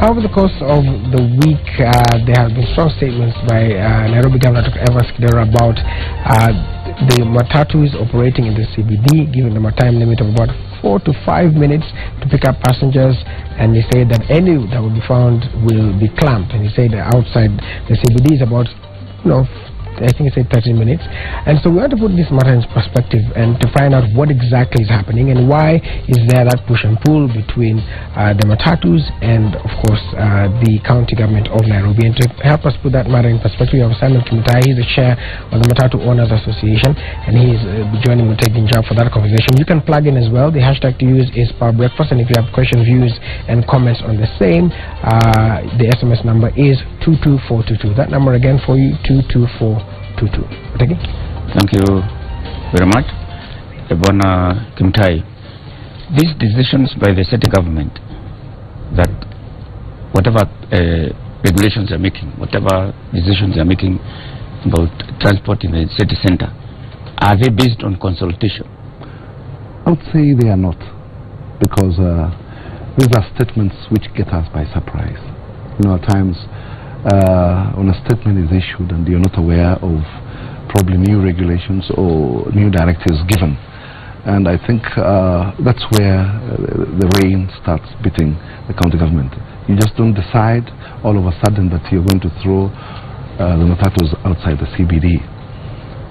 Over the course of the week, there have been strong statements by Nairobi Governor Evans Kidero about the Matatus operating in the CBD, giving them a time limit of about 4 to 5 minutes to pick up passengers, and he said that any that will be found will be clamped. And he said that outside the CBD is about, I think he said 13 minutes. And so we want to put this matter in perspective and to find out what exactly is happening and why is there that push and pull between the Matatus and, of course, the county government of Nairobi. And to help us put that matter in perspective, we have Simon Kimutai. He's the chair of the Matatu Owners Association, and he's joining me, taking job for that conversation. You can plug in as well. The hashtag to use is Power Breakfast, and if you have questions, views, and comments on the same, the SMS number is 22422. That number again for you, 22422. Thank you very much, Ebona Kimtai. These decisions by the city government that whatever regulations are making, whatever decisions are making about transport in the city center, are they based on consultation? I would say they are not, because these are statements which get us by surprise. At times when a statement is issued and you're not aware of probably new regulations or new directives given, and I think that's where the rain starts beating the county government. You just don't decide all of a sudden that you're going to throw the Matatus outside the CBD.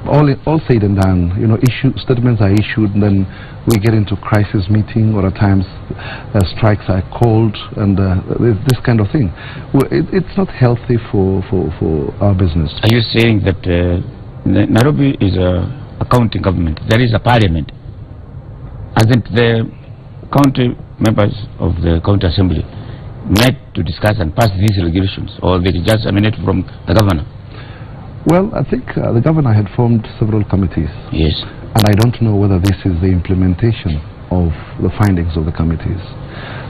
All said and done, statements are issued, and then we get into crisis meeting, or at times strikes are called, and this kind of thing. Well, it's not healthy for our business. Are you saying that Nairobi is a county government? There is a parliament. Hasn't the county members of the county assembly met to discuss and pass these regulations, or they just emanate from the governor? Well, I think the governor had formed several committees. Yes. And I don't know whether this is the implementation of the findings of the committees.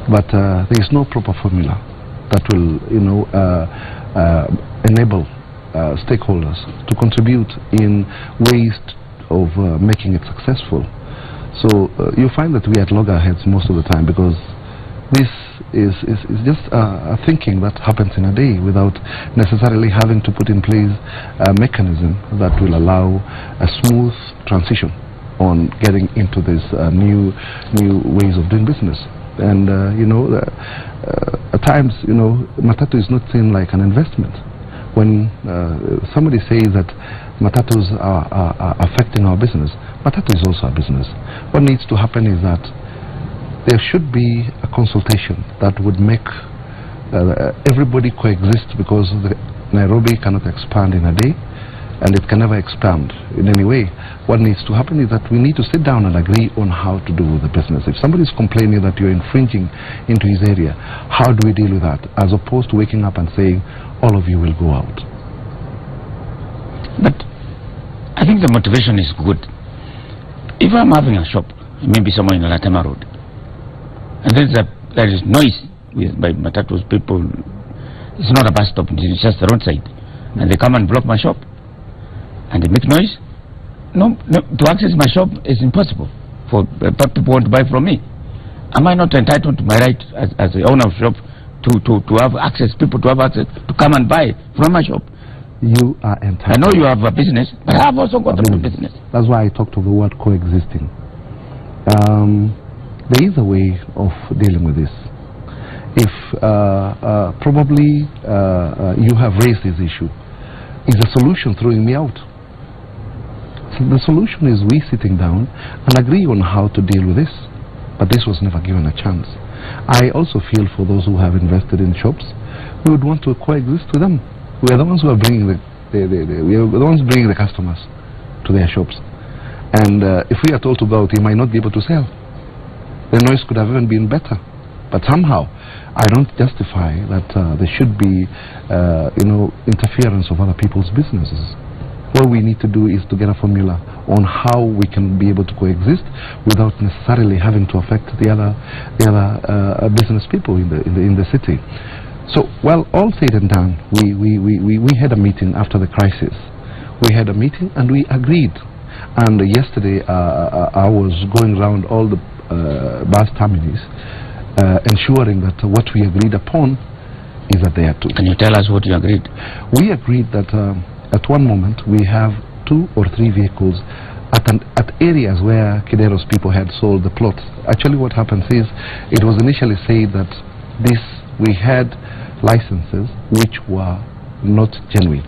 But there is no proper formula that will, enable stakeholders to contribute in ways of making it successful. So you find that we at loggerheads most of the time, because this is just a thinking that happens in a day without necessarily having to put in place a mechanism that will allow a smooth transition on getting into these new ways of doing business. And at times, Matatu is not seen like an investment. When somebody says that Matatus are affecting our business, Matatu is also a business. What needs to happen is that there should be a consultation that would make everybody coexist, because Nairobi cannot expand in a day, and it can never expand in any way. What needs to happen is that we need to sit down and agree on how to do the business. If somebody is complaining that you're infringing into his area, how do we deal with that, as opposed to waking up and saying, all of you will go out? But I think the motivation is good. If I'm having a shop, maybe somewhere in Latema Road, and there is noise by Matatus people, it's not a bus stop, it's just the roadside, and they come and block my shop, and they make noise. No, to access my shop is impossible for people want to buy from me. Am I not entitled to my right as the owner of shop to have access, people to have access to come and buy from my shop? You are entitled. I know you have a business, but I have also got a business. That's why I talked of the word coexisting. There is a way of dealing with this. If probably you have raised this issue, is the solution throwing me out? So the solution is we sitting down and agree on how to deal with this. But this was never given a chance. I also feel for those who have invested in shops, we would want to coexist with them. We are the ones who are bringing we are the ones bringing the customers to their shops. And if we are told to go out, you might not be able to sell. The noise could have even been better. But somehow, I don't justify that there should be, interference of other people's businesses. What we need to do is to get a formula on how we can be able to coexist without necessarily having to affect the other business people in the city. So, well, all said and done, we had a meeting after the crisis. We had a meeting and we agreed. And yesterday, I was going around all the bus terminals, ensuring that what we agreed upon is adhered to. Can you tell us what you agreed? We agreed that at one moment we have 2 or 3 vehicles at areas where Kidero's people had sold the plots. Actually what happens is, it was initially said that we had licenses which were not genuine.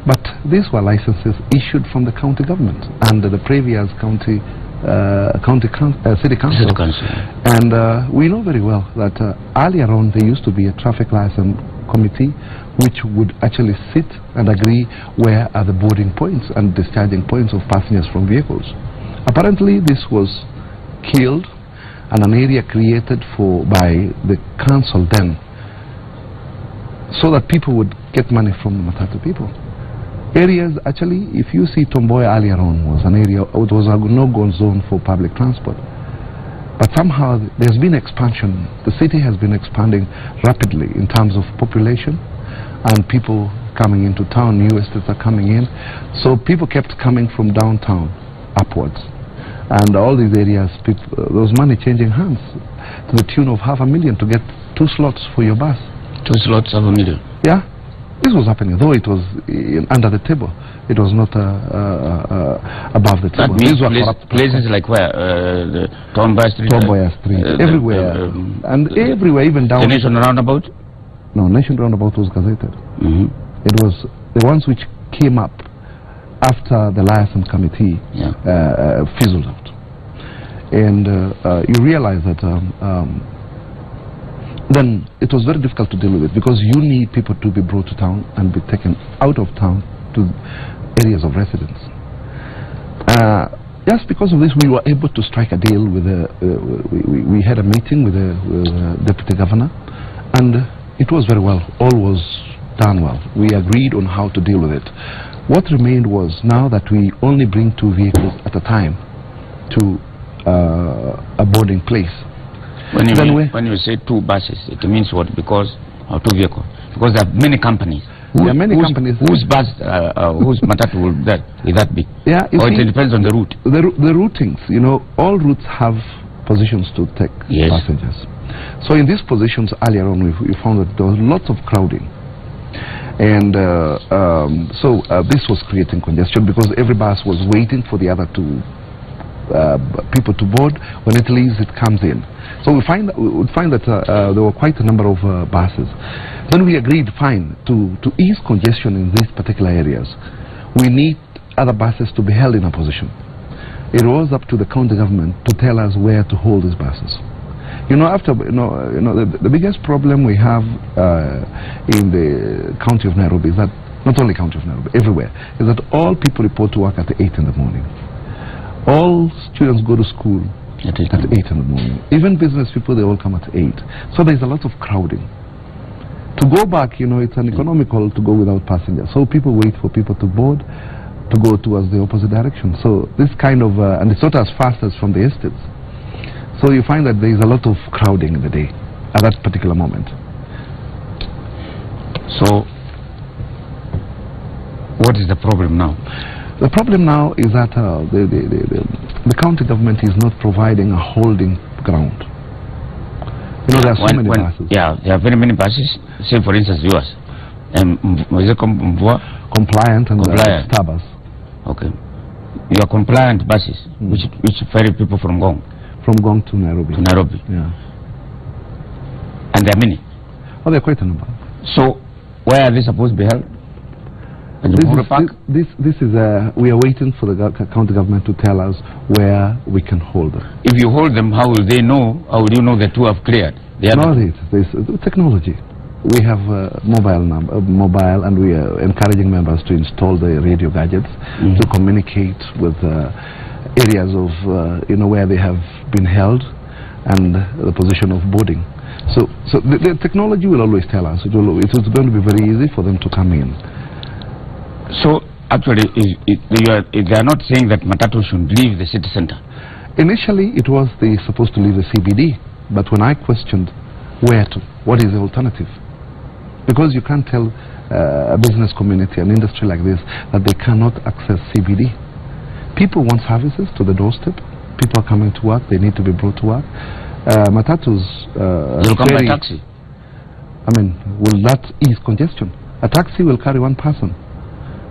But these were licenses issued from the county government and the previous city council. And we know very well that earlier on there used to be a traffic license committee which would actually sit and agree where are the boarding points and discharging points of passengers from vehicles. Apparently this was killed and an area created by the council then, so that people would get money from the Matatu people. Areas, actually, if you see Tomboya earlier on, was an area, it was a no-go zone for public transport. But somehow there's been expansion. The city has been expanding rapidly in terms of population and people coming into town. New estates are coming in. So people kept coming from downtown upwards. And all these areas, there was money changing hands to the tune of $500,000 to get 2 slots for your bus. 2 slots, $500,000? Yeah. This was happening, though it was under the table. It was not above the table. That means places like where? Tomboya Street? Tomboya Street. Everywhere. And everywhere, even down... The Nation Roundabout? No, Nation Roundabout was gazetted. It was the ones which came up after the liaison committee fizzled out. And you realize that then it was very difficult to deal with it, because you need people to be brought to town and be taken out of town to areas of residence. Just because of this, we were able to strike a deal with we had a meeting with the deputy governor, and it was very well. All was done well. We agreed on how to deal with it. What remained was, now that we only bring 2 vehicles at a time to a boarding place. When you say 2 buses, it means what? Because or 2 vehicles? Because there are many companies. There are many companies. Whose bus, whose Matatu will that be? Yeah, or it depends on the route. The routings, you know, all routes have positions to take passengers. So in these positions earlier on, we found that there was lots of crowding. And so this was creating congestion, because every bus was waiting for the other 2 people to board. When it leaves, it comes in. So we would find that there were quite a number of buses. Then we agreed, fine, to ease congestion in these particular areas, we need other buses to be held in a position. It was up to the county government to tell us where to hold these buses. You know, the biggest problem we have in the county of Nairobi is that, not only county of Nairobi, everywhere, is that all people report to work at 8 in the morning. All students go to school at 8 in the morning. Even business people, they all come at 8. So there's a lot of crowding. To go back, you know, it's uneconomical to go without passengers. So people wait for people to board to go towards the opposite direction. So this kind of, and it's not as fast as from the estates. So you find that there is a lot of crowding in the day at that particular moment. So what is the problem now? The problem now is that the county government is not providing a holding ground. You know, there are so many buses. Yeah, there are very many buses. Say, for instance, yours. Is it compliant and star bus. Okay. You are compliant buses, which ferry people from Gong. From Gong to Nairobi. To Nairobi. Yeah. And there are many. Oh, there are quite a number. So, where are they supposed to be held? This is we are waiting for the county government to tell us where we can hold them. If you hold them, how will they know? How will you know the 2 have cleared? There's technology. We have mobile, and we are encouraging members to install the radio gadgets to communicate with areas of where they have been held and the position of boarding. So the technology will always tell us. It is going to be very easy for them to come in. So actually, they are not saying that Matatus should leave the city center. Initially, it was they supposed to leave the CBD, but when I questioned where to, what is the alternative? Because you can't tell a business community, an industry like this, that they cannot access CBD. People want services to the doorstep. People are coming to work. They need to be brought to work. Matatus. They'll come by taxi. I mean, will that ease congestion? A taxi will carry one person.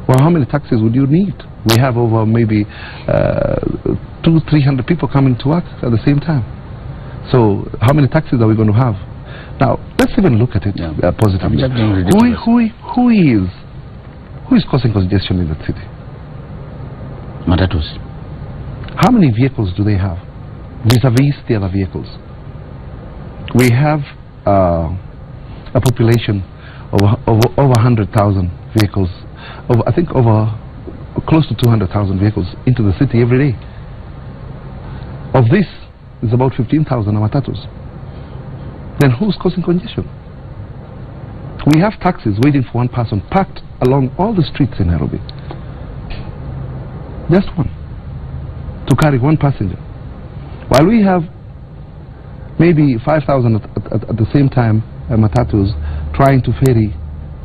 Well, how many taxis would you need? We have over maybe 200-300 people coming to work at the same time. So how many taxis are we going to have? Now, let's even look at it positively. Who is causing congestion in that city? Matatus. How many vehicles do they have vis-a-vis the other vehicles? We have a population of over 100,000 vehicles, I think over close to 200,000 vehicles into the city every day. Of this, is about 15,000 are Matatus. Then who's causing congestion? We have taxis waiting for one person parked along all the streets in Nairobi. Just one, to carry one passenger. While we have maybe 5,000 at the same time Matatus trying to ferry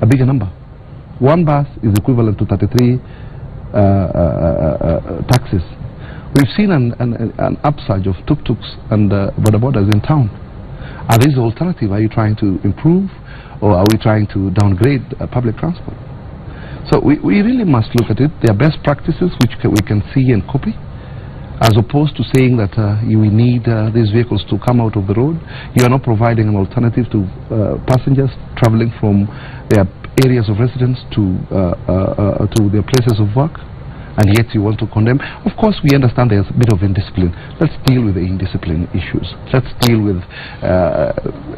a bigger number. One bus is equivalent to 33 taxis. We've seen an upsurge of tuk-tuks and boda-bodas in town. Are these alternative? Are you trying to improve, or are we trying to downgrade public transport? So we really must look at it. There are best practices which we can see and copy, as opposed to saying that we need these vehicles to come out of the road. You are not providing an alternative to passengers traveling from their areas of residence to their places of work, and yet you want to condemn. Of course, we understand there's a bit of indiscipline. Let's deal with the indiscipline issues. Let's deal with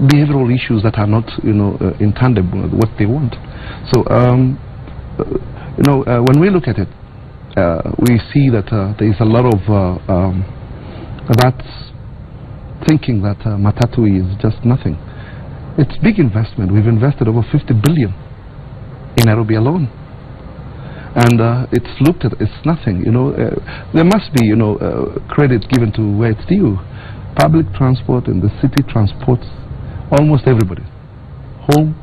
behavioral issues that are not, in tandem with what they want. So, when we look at it, we see that there is a lot of that's thinking that Matatu is just nothing. It's big investment. We've invested over 50 billion in Nairobi alone, and it's looked at, it's nothing. There must be credit given to where it's due. Public transport in the city transports almost everybody home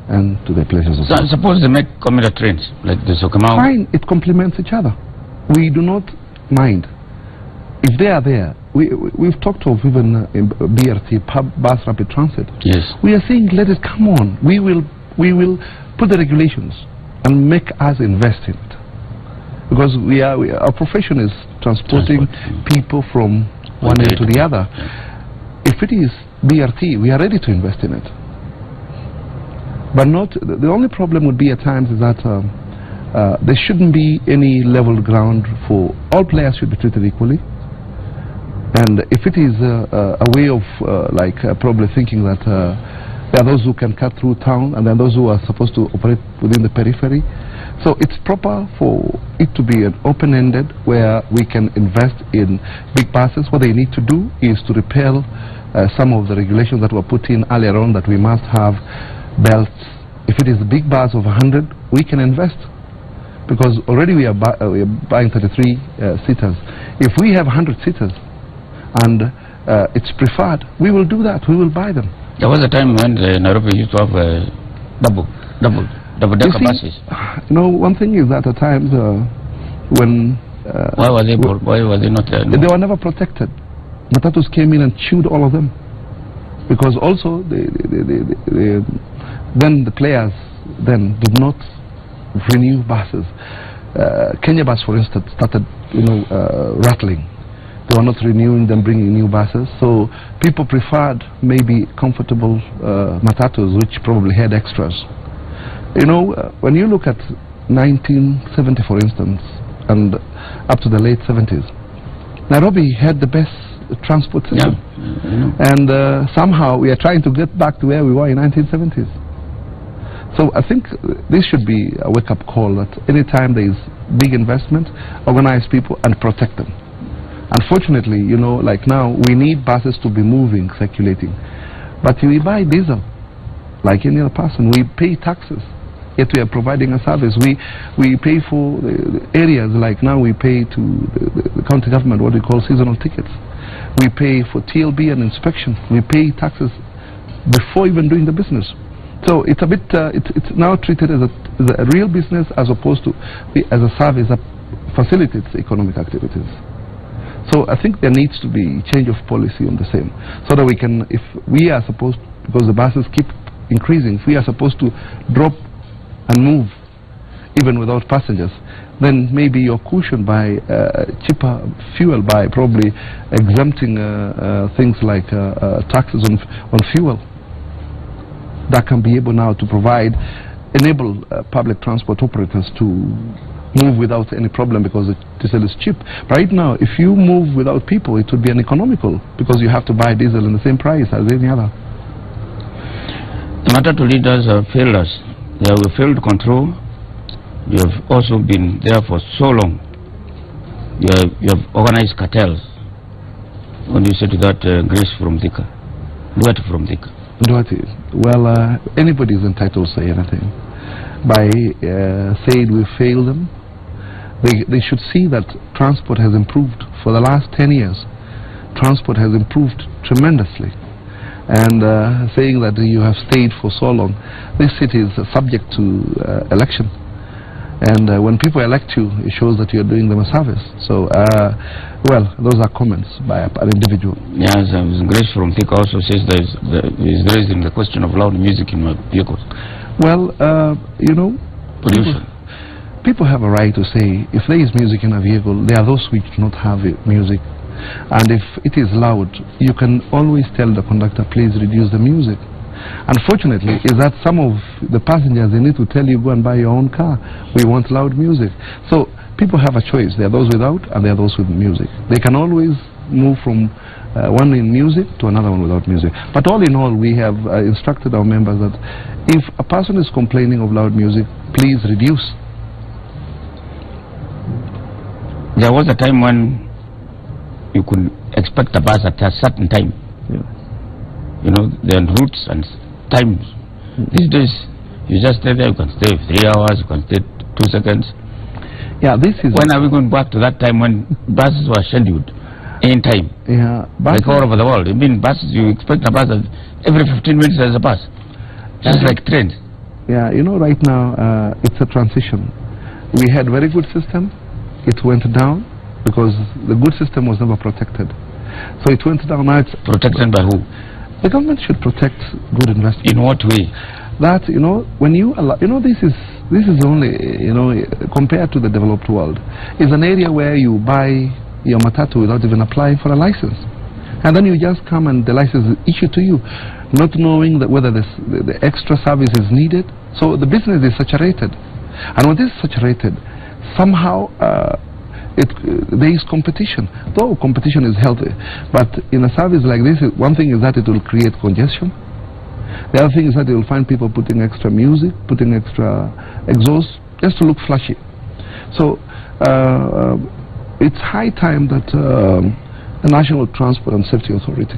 and to their places of work. Suppose they make commuter trains like the Sokamau. Fine, it complements each other. We do not mind if they are there. We've talked of even BRT, bus rapid transit. Yes. We are saying, let it come on. We will put the regulations and make us invest in it, because our profession is transporting people from one end to the other. If it is BRT, we are ready to invest in it. But not, the only problem would be at times is that there shouldn't be any level ground for all players should be treated equally. And if it is a way of probably thinking that there are those who can cut through town and then those who are supposed to operate within the periphery. So it's proper for it to be an open-ended where we can invest in big buses. What they need to do is to repeal some of the regulations that were put in earlier on, that we must have belts. If it is a big bus of 100, we can invest, because already we are buying 33 seaters. If we have 100 seaters and it's preferred, we will do that. We will buy them. There was a time when Nairobi used to have double-decker buses. One thing is that at times when why were they not there? They were never protected. Matatus came in and chewed all of them, because also then the players then did not renew buses. Kenya Bus, for instance, started rattling. They were not renewing them, bringing new buses. So people preferred maybe comfortable Matatus, which probably had extras. When you look at 1970, for instance, and up to the late 70s, Nairobi had the best transport system. And somehow we are trying to get back to where we were in 1970s. So I think this should be a wake-up call that anytime there is big investment, organize people and protect them. Unfortunately, like now, we need buses to be moving, circulating. But we buy diesel, like any other person. We pay taxes, yet we are providing a service. We pay for the areas, like now we pay to the county government what we call seasonal tickets. We pay for TLB and inspection. We pay taxes before even doing the business. So it's a bit, it's now treated as a real business, as opposed to as a service that facilitates economic activities. So I think there needs to be change of policy on the same, so that we can, if we are supposed, because the buses keep increasing, if we are supposed to drop and move even without passengers, then maybe you're cushioned by cheaper fuel, by probably exempting things like taxes on fuel that can be able now to enable public transport operators to move without any problem because the diesel is cheap. Right now, if you move without people, it would be uneconomical because you have to buy diesel in the same price as any other. The Matatu leaders have failed us. They have failed to control. You have also been there for so long. You have organized cartels. When you say to that, Grace from Thika, Duarte from Thika. Duarte, well, anybody is entitled to say anything. By saying we failed them, they should see that transport has improved. For the last 10 years, transport has improved tremendously. And saying that you have stayed for so long, this city is subject to election. And when people elect you, it shows that you're doing them a service. So, well, those are comments by an individual. Yes, Grace from Thika also says there is raising the question of loud music in my vehicles. Well, you know, people have a right to say, if there is music in a vehicle, there are those which do not have music. And if it is loud, you can always tell the conductor, please reduce the music. Unfortunately, is that some of the passengers, they need to tell you, go and buy your own car. We want loud music. So people have a choice. There are those without and there are those with music. They can always move from one in music to another one without music. But all in all, we have instructed our members that if a person is complaining of loud music, please reduce. There was a time when you could expect a bus at a certain time. Yeah. You know, there are routes and times. These days, you just stay there, you can stay 3 hours, you can stay 2 seconds. Yeah, this is... When are we going back to that time when buses were scheduled in time? Yeah. Like all over the world. I mean, buses, you expect a bus every 15 minutes there's a bus. Just like trains. Yeah, you know, right now, it's a transition. We had very good system. It went down because the good system was never protected. So it went down. Now it's... Protected by who? The government should protect good investment. In what way? That, you know, when you allow, you know, this is only, you know, compared to the developed world, is an area where you buy your Matatu without even applying for a license. And then you just come and the license is issued to you, not knowing that whether the extra service is needed. So the business is saturated. And when this is saturated, somehow there is competition, though competition is healthy. But in a service like this, one thing is that it will create congestion. The other thing is that you will find people putting extra music, putting extra exhaust, just to look flashy. So it's high time that the National Transport and Safety Authority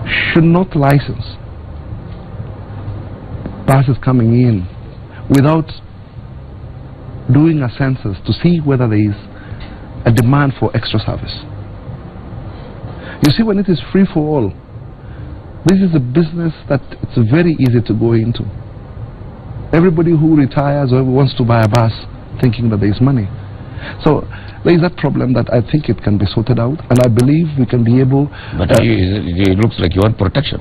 should not license buses coming in without doing a census to see whether there is a demand for extra service. You see, when it is free for all, this is a business that it's very easy to go into. Everybody who retires or wants to buy a bus thinking that there is money. So there is that problem that I think it can be sorted out, and I believe we can be able... But it looks like you want protection.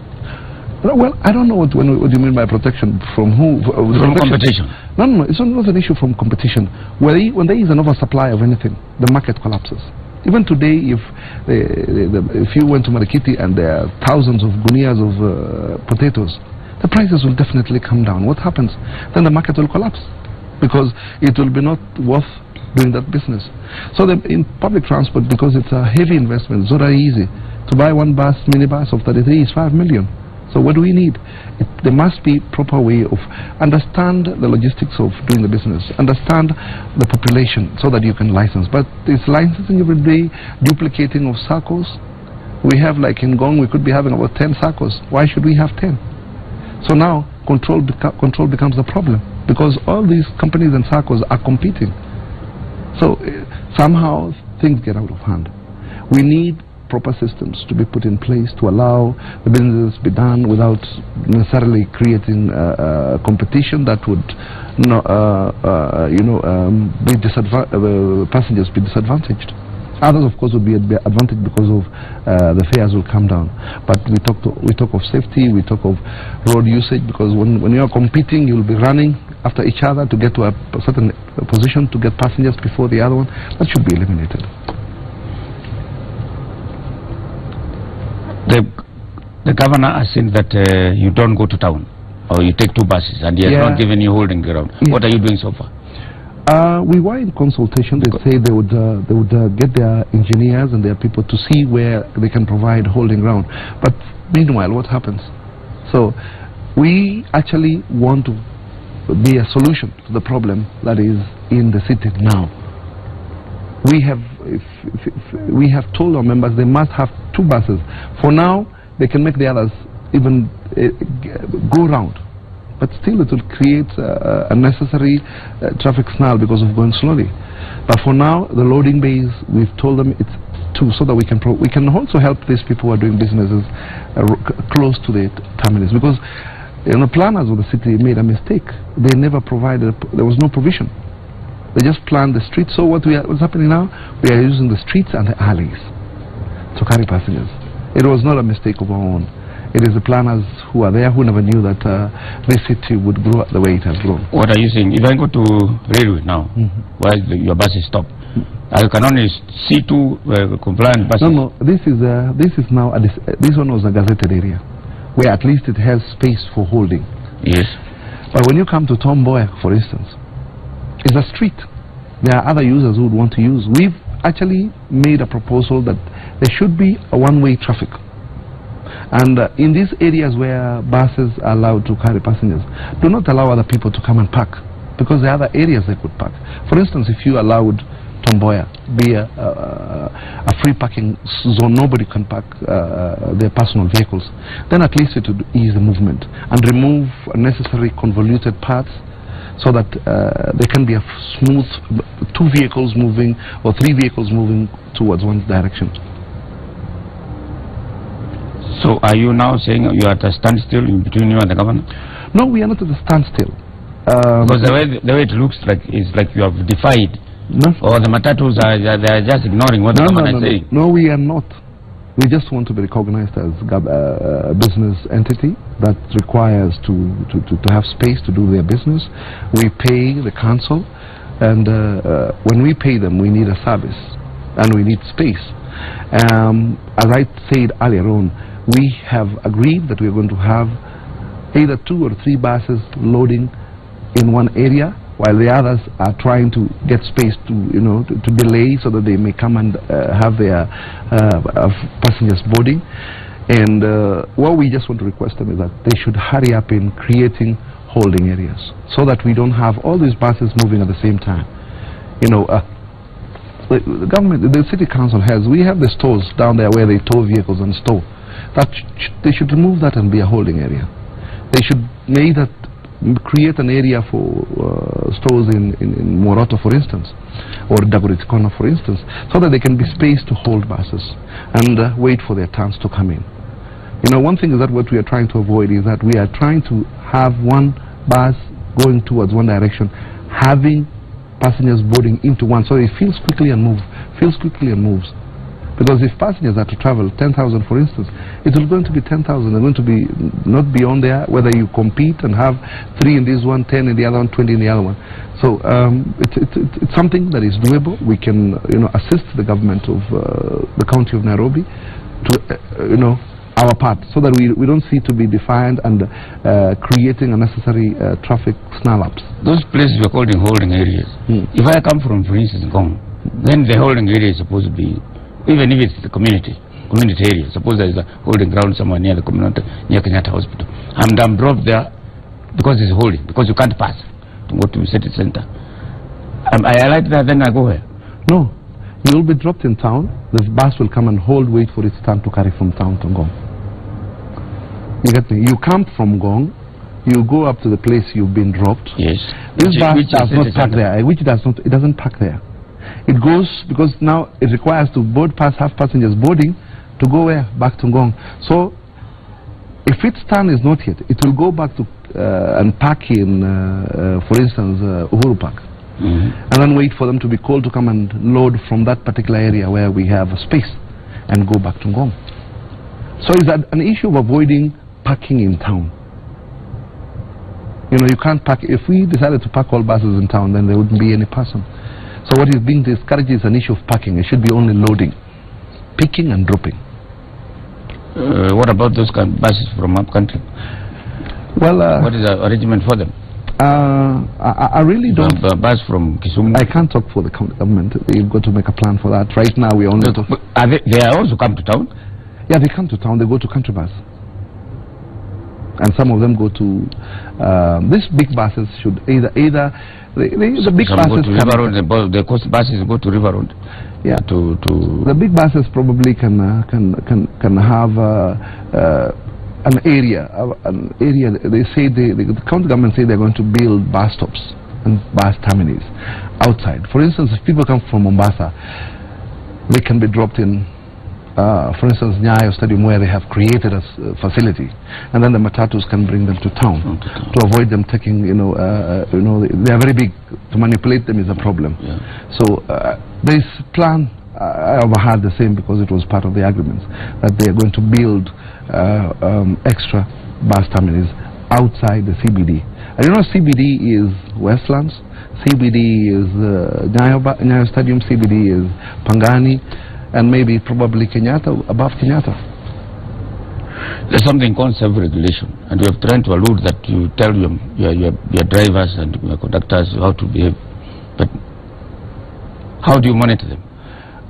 Well, I don't know what you mean by protection. From who? From competition. No, it's not an issue from competition. When there is an oversupply of anything, the market collapses. Even today, if you went to Marikiti and there are thousands of gunias of potatoes, the prices will definitely come down. What happens? Then the market will collapse because it will be not worth doing that business. So in public transport, because it's a heavy investment, it's not very easy. To buy one bus, minibus of 33 is 5 million. So what do we need? There must be proper way of understand the logistics of doing the business, understand the population so that you can license. But it's licensing every day, duplicating of circles. We have, like in Gong, we could be having about 10 circles. Why should we have 10? So now control becomes a problem because all these companies and circles are competing. So somehow things get out of hand. We need proper systems to be put in place to allow the business to be done without necessarily creating competition that would passengers be disadvantaged. Others, of course, would be advantaged because of the fares will come down. But we talk of safety, we talk of road usage, because when you are competing, you'll be running after each other to get to a certain position to get passengers before the other one. That should be eliminated. The governor has said that you don't go to town, or you take 2 buses, and he has not given you holding ground. Yeah. What are you doing so far? We were in consultation. They say they would get their engineers and their people to see where they can provide holding ground. But meanwhile, what happens? So we actually want to be a solution to the problem that is in the city now. We have told our members they must have 2 buses. For now, they can make the others even go round. But still it will create a necessary traffic snarl because of going slowly. But for now, the loading bays, we've told them it's 2, so that we can also help these people who are doing businesses close to the terminus. Because the planners of the city made a mistake. They never provided, there was no provision. They just planned the streets. So what's happening now? We are using the streets and the alleys to carry passengers. It was not a mistake of our own. It is the planners who are there who never knew that this city would grow the way it has grown. What are you saying? If I go to railway now, where your bus is stopped, I can only see 2 compliant buses. No, this is now this one was a gazetted area, where at least it has space for holding. Yes. But when you come to Tom Mboya, for instance, it's a street. There are other users who would want to use. We've actually made a proposal that there should be a one-way traffic. And in these areas where buses are allowed to carry passengers, do not allow other people to come and park, because there are other areas they could park. For instance, if you allowed Tom Mboya be a free parking zone, nobody can park their personal vehicles, then at least it would ease the movement and remove unnecessary convoluted paths, so that there can be a smooth 2 vehicles moving or 3 vehicles moving towards one direction. So are you now saying you are at a standstill between you and the governor? No, we are not at a standstill. Because the way it looks like is like you have defied. No. Or the Matatus they are just ignoring what the governor is saying. No, we are not. We just want to be recognized as a business entity that requires to have space to do their business. We pay the council, and when we pay them, we need a service and we need space. As I said earlier on, we have agreed that we are going to have either 2 or 3 buses loading in one area, while the others are trying to get space to delay so that they may come and have their passengers boarding. And what we just want to request them is that they should hurry up in creating holding areas, so that we don't have all these buses moving at the same time. The government, the city council we have the stores down there where they tow vehicles and store. They should remove that and be a holding area. They should make that, create an area for stores in Moroto, for instance, or Dagoretikona, for instance, so that there can be space to hold buses and wait for their turns to come in. One thing is that what we are trying to avoid is that we are trying to have one bus going towards one direction, having passengers boarding into one, so it fills quickly and moves. Because if passengers are to travel 10,000, for instance, it is going to be 10,000. They're going to be not beyond there, whether you compete and have 3 in this one, 10 in the other one, 20 in the other one. So it's something that is doable. We can assist the government of the county of Nairobi to our part, so that we don't see to be defined and creating unnecessary traffic snarl-ups. Those places we are calling holding areas. If I come from, for instance, Gong, then the holding area is supposed to be, even if it's the community area, suppose there is a holding ground somewhere near the community, near Kenyatta Hospital, and I'm dropped there because it's holding, because you can't pass to go to city center. I like that, then I go where? No, you will be dropped in town. The bus will come and wait for its turn to carry from town to Gong. You get me? You come from Gong, you go up to the place you've been dropped. Yes. This bus does not park there. It doesn't park there. It goes, because now it requires to have passengers boarding to go where? Back to Gong. So if its turn is not yet, it will go back to and park in, for instance, Uhuru Park. and then wait for them to be called to come and load from that particular area where we have a space and go back to Ngong. So is that an issue of avoiding parking in town? You know, you can't park. If we decided to park all buses in town, then there wouldn't be any person. So what is being discouraged is an issue of parking. It should be only loading, picking and dropping. What about those buses from up country? Well, what is the arrangement for them? I really don't. A bus from Kisumu. I can't talk for the county government. They've got to make a plan for that. Right now, we only. Are they also come to town? Yeah, they come to town. They go to country bus, and some of them go to. These big buses should either the big buses go to River Road. The coast buses go to River Road. Yeah. To the big buses probably can have an area. They say the county government say they're going to build bus stops and bus terminals outside. For instance, if people come from Mombasa, they can be dropped in. For instance, Nyayo Stadium, where they have created a facility, and then the Matatus can bring them to town to avoid them taking. They are very big. To manipulate them is a problem. Yeah. So this plan, I overheard the same because it was part of the agreements that they are going to build extra bus terminals outside the CBD. And you know, CBD is Westlands, CBD is Nyayo Stadium, CBD is Pangani, and maybe probably Kenyatta, above Kenyatta. There's something called self-regulation, and we have tried to allude that you tell your drivers and your conductors how to behave, but how do you monitor them?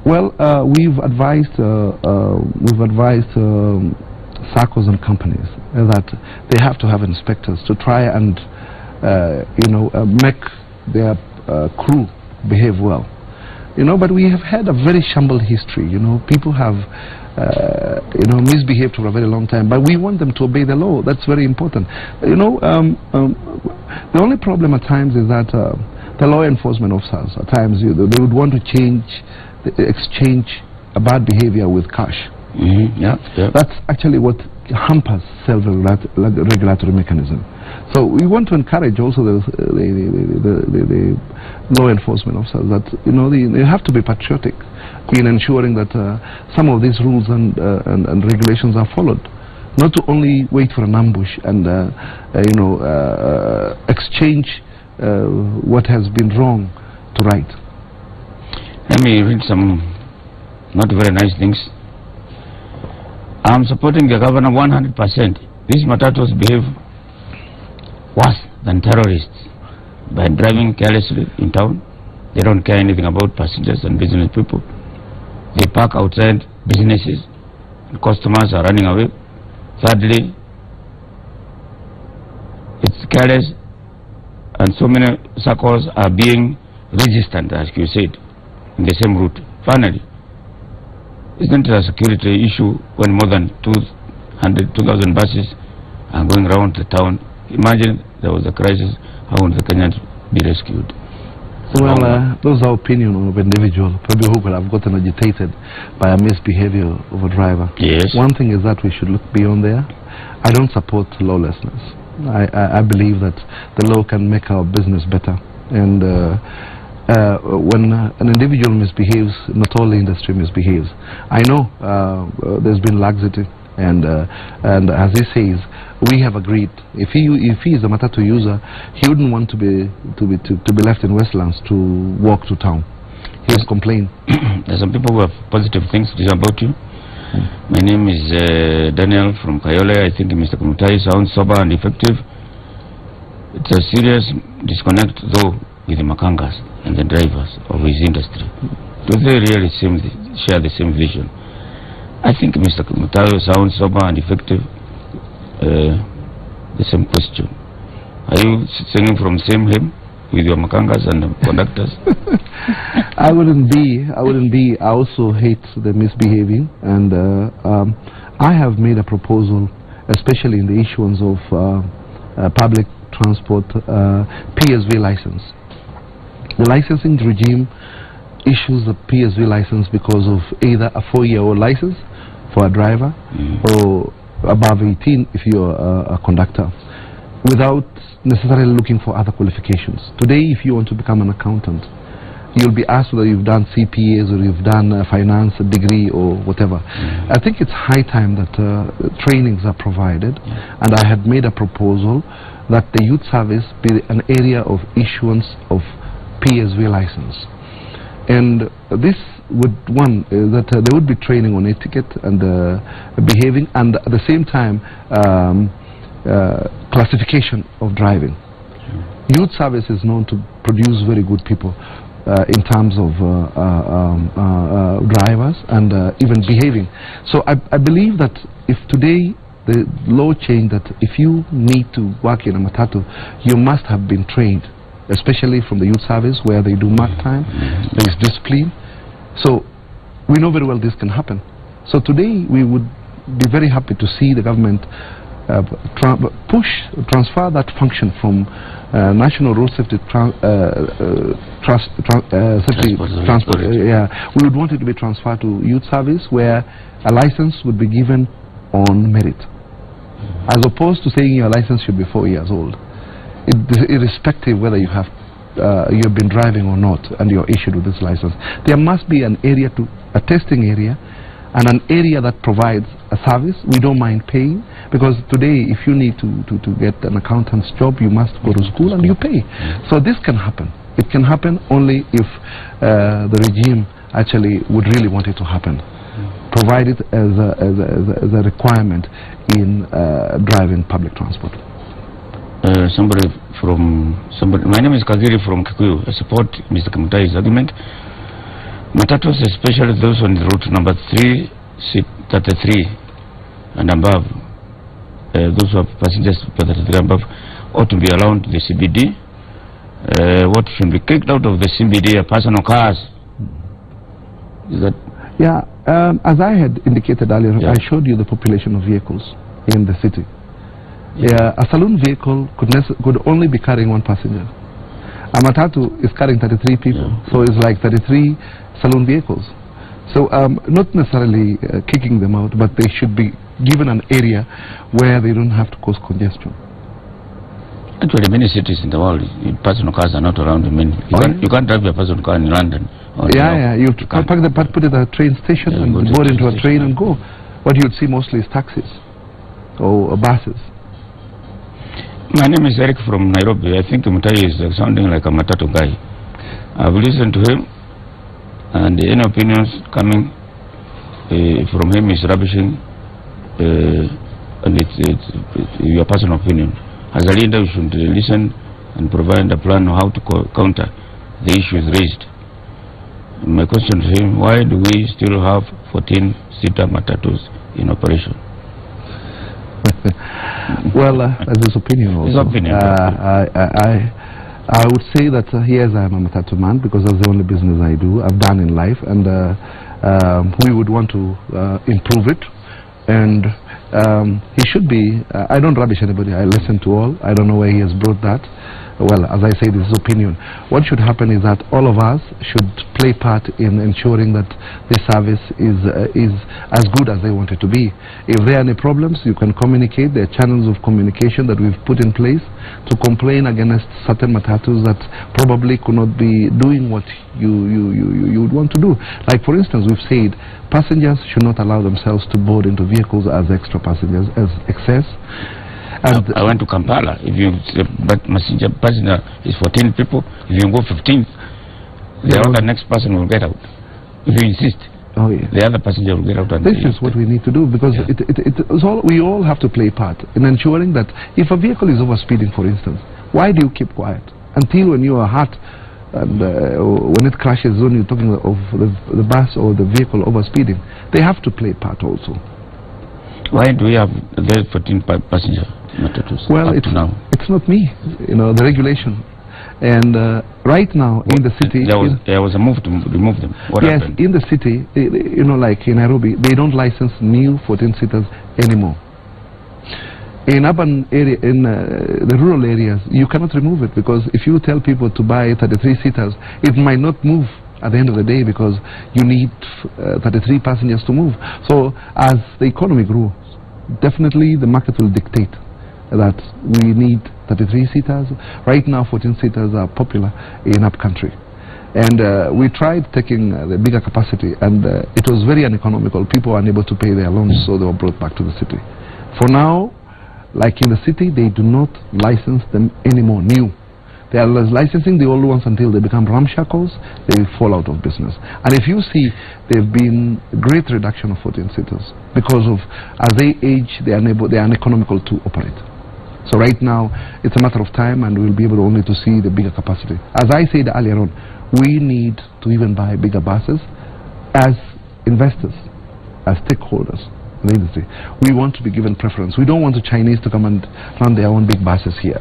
Well, we've advised SACCOs and companies that they have to have inspectors to try and make their crew behave well. You know, but we have had a very shambled history. You know, people have misbehaved for a very long time, but we want them to obey the law. That's very important. You know, the only problem at times is that the law enforcement officers at times they would want to exchange a bad behavior with cash. Yeah. That's actually what hampers self-regulatory mechanism. So we want to encourage also the law enforcement officers that they have to be patriotic in ensuring that some of these rules and regulations are followed. Not to only wait for an ambush and exchange what has been wrong to right. Let me read some not very nice things. I'm supporting the governor 100%. These Matatus behave worse than terrorists by driving carelessly in town. They don't care anything about passengers and business people. They park outside businesses and customers are running away. Thirdly, it's careless and so many circles are being resistant, as you said, in the same route. Finally, isn't it a security issue when more than 2,000 buses are going around the town? Imagine there was a crisis, how would the Kenyans be rescued? Well, those are opinions of individual, probably who could have gotten agitated by a misbehavior of a driver. Yes. One thing is that we should look beyond there. I don't support lawlessness. I believe that the law can make our business better. And when an individual misbehaves, not all the industry misbehaves. I know there's been laxity, and as he says, we have agreed. If he is a Matatu user, he wouldn't want to be left in Westlands to walk to town. He has complained. There's some people who have positive things to say about you. My name is Daniel from Kayole. I think Mr. Kumutai sounds sober and effective. It's a serious disconnect, though, with the Makangas and the drivers of his industry. Do they really share the same vision? I think Mr. Kumutai sounds sober and effective. The same question. Are you singing from the same hymn with your Makangas and the conductors? I wouldn't be. I also hate the misbehaving, and I have made a proposal, especially in the issuance of public transport PSV license. The licensing regime issues a PSV license because of either a 4-year-old license for a driver or above 18 if you're a conductor. without necessarily looking for other qualifications. Today, if you want to become an accountant, you'll be asked whether you've done CPAs or you've done a finance degree or whatever. I think it's high time that trainings are provided, and I had made a proposal that the youth service be an area of issuance of PSV license. And this would, that there would be training on etiquette and behaving, and at the same time classification of driving. Youth service is known to produce very good people in terms of drivers and even behaving. So I believe that if today the law changed that if you need to work in a matatu, you must have been trained, especially from the youth service where they do mark time, there is discipline. So we know very well this can happen. So today we would be very happy to see the government transfer that function from National Road Safety Transport. We would want it to be transferred to youth service, where a license would be given on merit, as opposed to saying your license should be 4 years old, irrespective whether you have been driving or not and you're issued with this license. There must be an area, a testing area, and an area that provides a service. We don't mind paying, because today if you need to get an accountant's job, you must go to school and you pay. So this can happen. It can happen only if the regime actually would really want it to happen. Provide it as a requirement in driving public transport. My name is Kagiri from Kikuyu. I support Mr. Kamutai's argument. Matatus, especially those on the route number 3, seat 33 and above, those who have passengers 33 and above, ought to be allowed the CBD. What should be kicked out of the CBD are personal cars. Is that? Yeah, as I had indicated earlier, I showed you the population of vehicles in the city. A saloon vehicle could only be carrying 1 passenger. A matatu is carrying 33 people, so it's like 33 saloon vehicles. So not necessarily kicking them out, but they should be given an area where they don't have to cause congestion. Actually, many cities in the world, personal cars are not around. I mean, you can't drive your personal car in London. You have to put it at a train station and board into a train and go. What you'd see mostly is taxis or buses. My name is Eric from Nairobi. I think Mutai is sounding like a Matatu guy. I've listened to him, and any opinions coming from him is rubbishing, and it's your personal opinion. As a leader, you should listen and provide a plan on how to counter the issues raised. My question to him: why do we still have 14-seater Matatus in operation? Well, that's his opinion also. His opinion. I would say that yes, I'm a Matatu man, because that's the only business I do, I've done in life, and we would want to improve it. And he should be, I don't rubbish anybody, I listen to all. I don't know where he has brought that. Well, as I say, this is opinion. What should happen is that all of us should play part in ensuring that this service is as good as they want it to be. If there are any problems, you can communicate. There are channels of communication that we've put in place to complain against certain matatus that probably could not be doing what you would want to do. Like, for instance, we've said passengers should not allow themselves to board into vehicles as extra passengers, as excess. And I went to Kampala. If you but passenger is 14 people, if you go 15th, the other next person will get out. If you insist, the other passenger will get out. And this is what we need to do, because we all have to play part in ensuring that if a vehicle is overspeeding, for instance, why do you keep quiet until when you are hurt and when it crashes? When you're talking of the bus or the vehicle overspeeding, they have to play part also. Why do we have the 14 passenger Matatus? Well, it's not me, the regulation. And right now in the city, there was a move to remove them. What happened? In the city, like in Nairobi, they don't license new 14-seaters anymore. In urban area, in the rural areas, you cannot remove it, because if you tell people to buy 33-seaters, it might not move at the end of the day, because you need 33 passengers to move. So as the economy grows, definitely the market will dictate that we need 33-seaters. Right now, 14-seaters are popular in upcountry. And we tried taking the bigger capacity, and it was very uneconomical. People were unable to pay their loans, so they were brought back to the city. For now, like in the city, they do not license them anymore new. They are licensing the old ones until they become ramshackles. They will fall out of business. And if you see, there have been a great reduction of 14-seaters because of, as they age, they are uneconomical to operate. So right now, it's a matter of time, and we'll be able only to see the bigger capacity. As I said earlier on, we need to even buy bigger buses as investors, as stakeholders in the industry. We want to be given preference. We don't want the Chinese to come and run their own big buses here.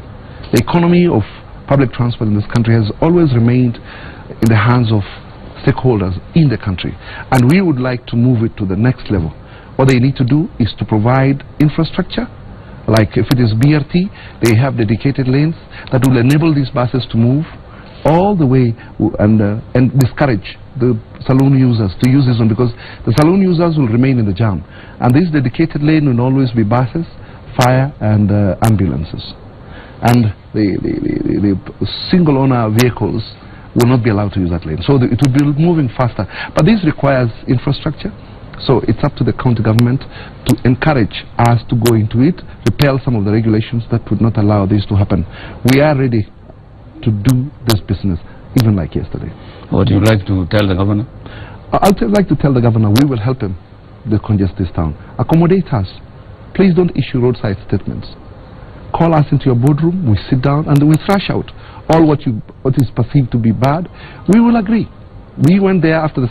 The economy of public transport in this country has always remained in the hands of stakeholders in the country, and we would like to move it to the next level. What they need to do is to provide infrastructure, like if it is BRT, they have dedicated lanes that will enable these buses to move all the way and discourage the saloon users to use this one, because the saloon users will remain in the jam, and this dedicated lane will always be buses, fire and ambulances. And the single owner vehicles will not be allowed to use that lane. So it will be moving faster. But this requires infrastructure. So it's up to the county government to encourage us to go into it, repeal some of the regulations that would not allow this to happen. We are ready to do this business, even like yesterday. What do you like to tell the governor? I'd like to tell the governor we will help him decongest this town. Accommodate us. Please don't issue roadside statements. Call us into your boardroom, we sit down and we thrash out all what is perceived to be bad. We will agree. We went there after the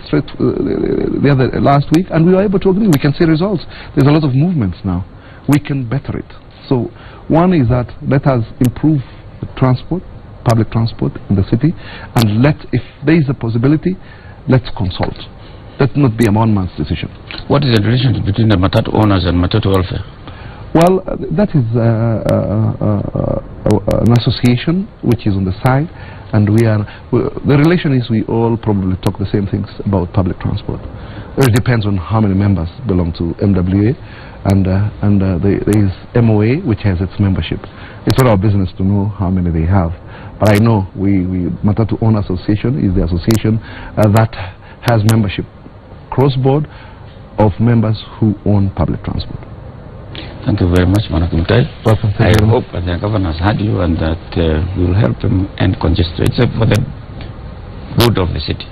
last week, and we were able to agree. We can see results. There's a lot of movements now. We can better it. So one is that let us improve the transport, public transport in the city, and if there is a possibility, let's consult. Let not be a one-man's decision. What is the relationship between the Matatu owners and Matatu welfare? Well, that is an association which is on the side, and the relation is we all probably talk the same things about public transport. It depends on how many members belong to MWA, and there is MOA, which has its membership. It's not our business to know how many they have, but I know Matatu Owner Association is the association that has membership cross-board of members who own public transport. Thank you very much, Manakum Tai. I hope that the governor has heard you, and that we will help him end congestion. It's for the good of the city.